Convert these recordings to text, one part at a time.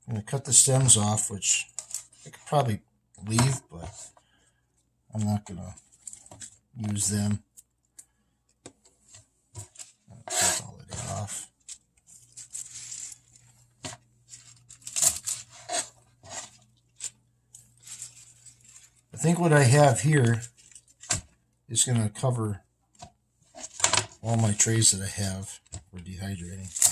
I'm going to cut the stems off, which I could probably leave, but I'm not going to use them. I'll cut all of that off. I think what I have here is going to cover all my trays that I have for dehydrating.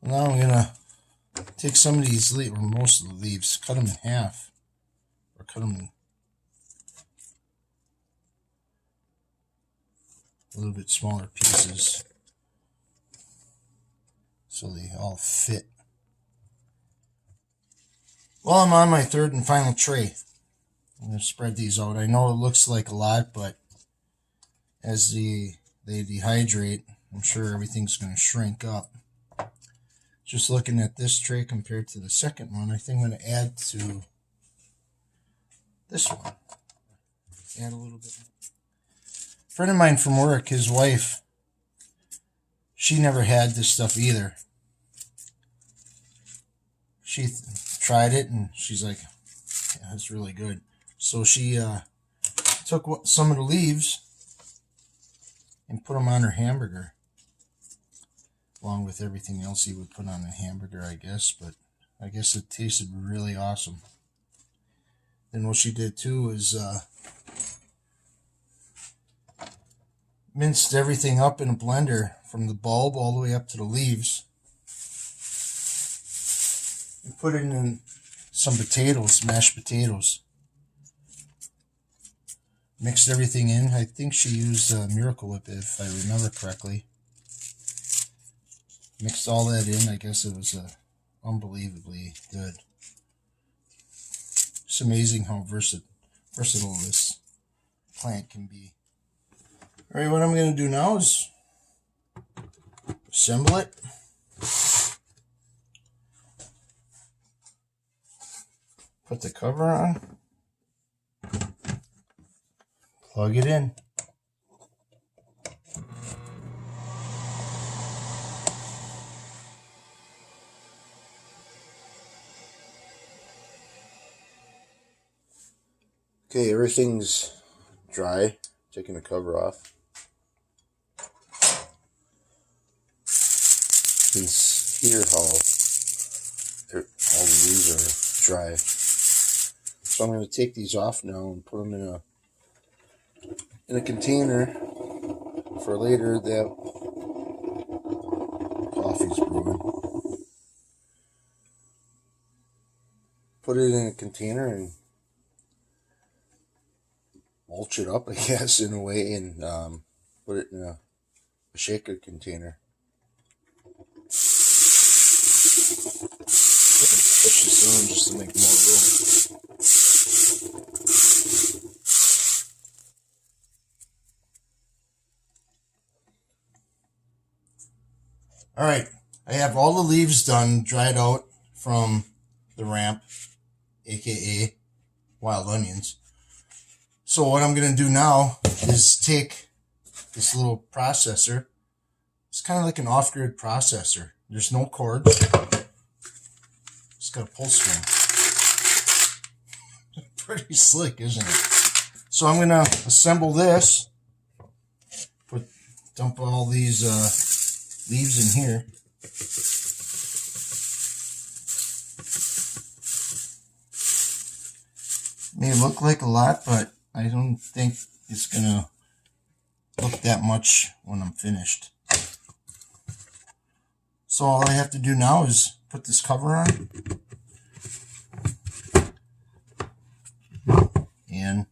Now I'm going to take some of these leaves, or most of the leaves, cut them in half, or cut them in a little bit smaller pieces so they all fit. Well, I'm on my third and final tray. I'm going to spread these out. I know it looks like a lot, but as they dehydrate, I'm sure everything's going to shrink up. Just looking at this tray compared to the second one, I think I'm going to add to this one. Add a little bit. A friend of mine from work, his wife, she never had this stuff either. She tried it and she's like, yeah, it's really good. So she took some of the leaves and put them on her hamburger, along with everything else you would put on a hamburger, I guess. But I guess it tasted really awesome. Then what she did too is minced everything up in a blender from the bulb all the way up to the leaves. And put it in some potatoes, mashed potatoes. Mixed everything in. I think she used Miracle Whip, if I remember correctly. Mixed all that in. I guess it was unbelievably good. It's amazing how versatile this plant can be. Alright, what I'm going to do now is assemble it. Put the cover on. Plug it in. Okay, everything's dry. Taking the cover off. You can hear how all the leaves are dry. So I'm going to take these off now and put them in a container for later that coffee's brewing. Put it in a container and mulch it up, I guess, in a way, and put it in a shaker container. Push this on just to make more room. Alright, I have all the leaves done, dried out from the ramp, aka wild onions. So what I'm going to do now is take this little processor. It's kind of like an off-grid processor. There's no cord. It's got a pull string. Pretty slick, isn't it? So I'm going to assemble this. Dump all these leaves in here. May look like a lot, but I don't think it's going to look that much when I'm finished. So all I have to do now is put this cover on and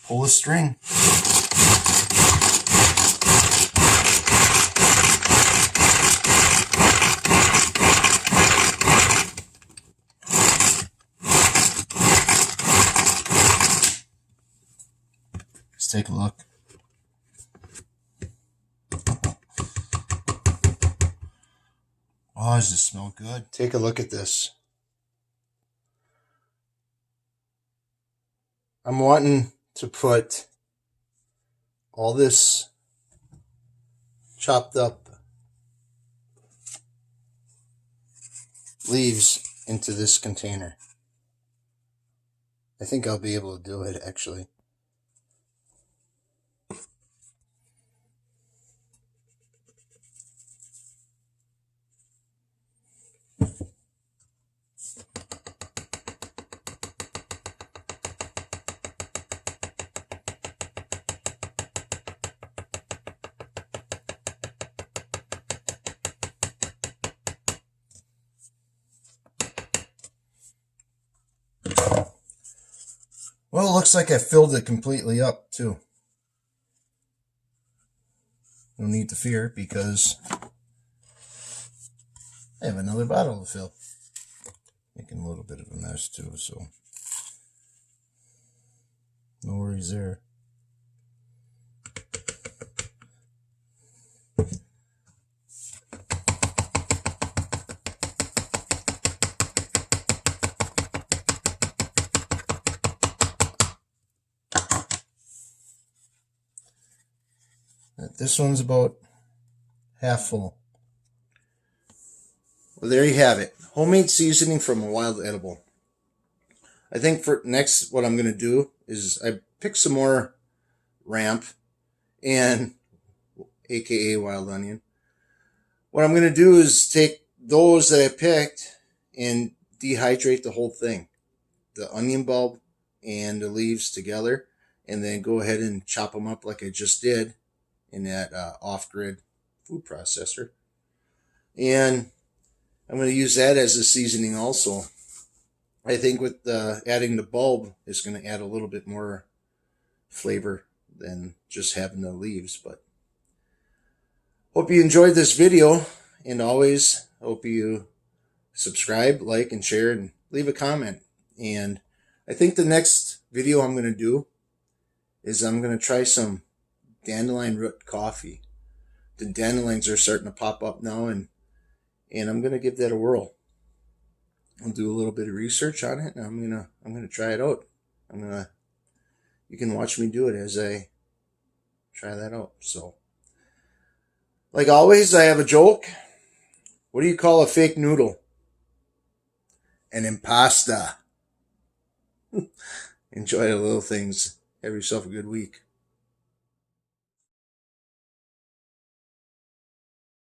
pull the string. Let's take a look. Oh, does this smell good? Take a look at this. I'm wanting to put all this chopped up leaves into this container. I think I'll be able to do it, actually. Well, it looks like I filled it completely up, too. No need to fear, because I have another bottle to fill. Making a little bit of a mess, too, so no worries there. This one's about half full. Well, there you have it. Homemade seasoning from a wild edible. I think for next, what I'm going to do is I pick some more ramp and aka wild onion. What I'm going to do is take those that I picked and dehydrate the whole thing. The onion bulb and the leaves together, and then go ahead and chop them up like I just did in that off-grid food processor. And I'm going to use that as a seasoning also. I think with adding the bulb is going to add a little bit more flavor than just having the leaves. But hope you enjoyed this video, and always hope you subscribe, like, and share, and leave a comment. And I think the next video I'm going to do is I'm going to try some dandelion root coffee. The dandelions are starting to pop up now, and I'm going to give that a whirl. I'll do a little bit of research on it, and I'm gonna try it out. You can watch me do it as I try that out. So, like always, I have a joke. What do you call a fake noodle? An impasta. Enjoy the little things. Have yourself a good week.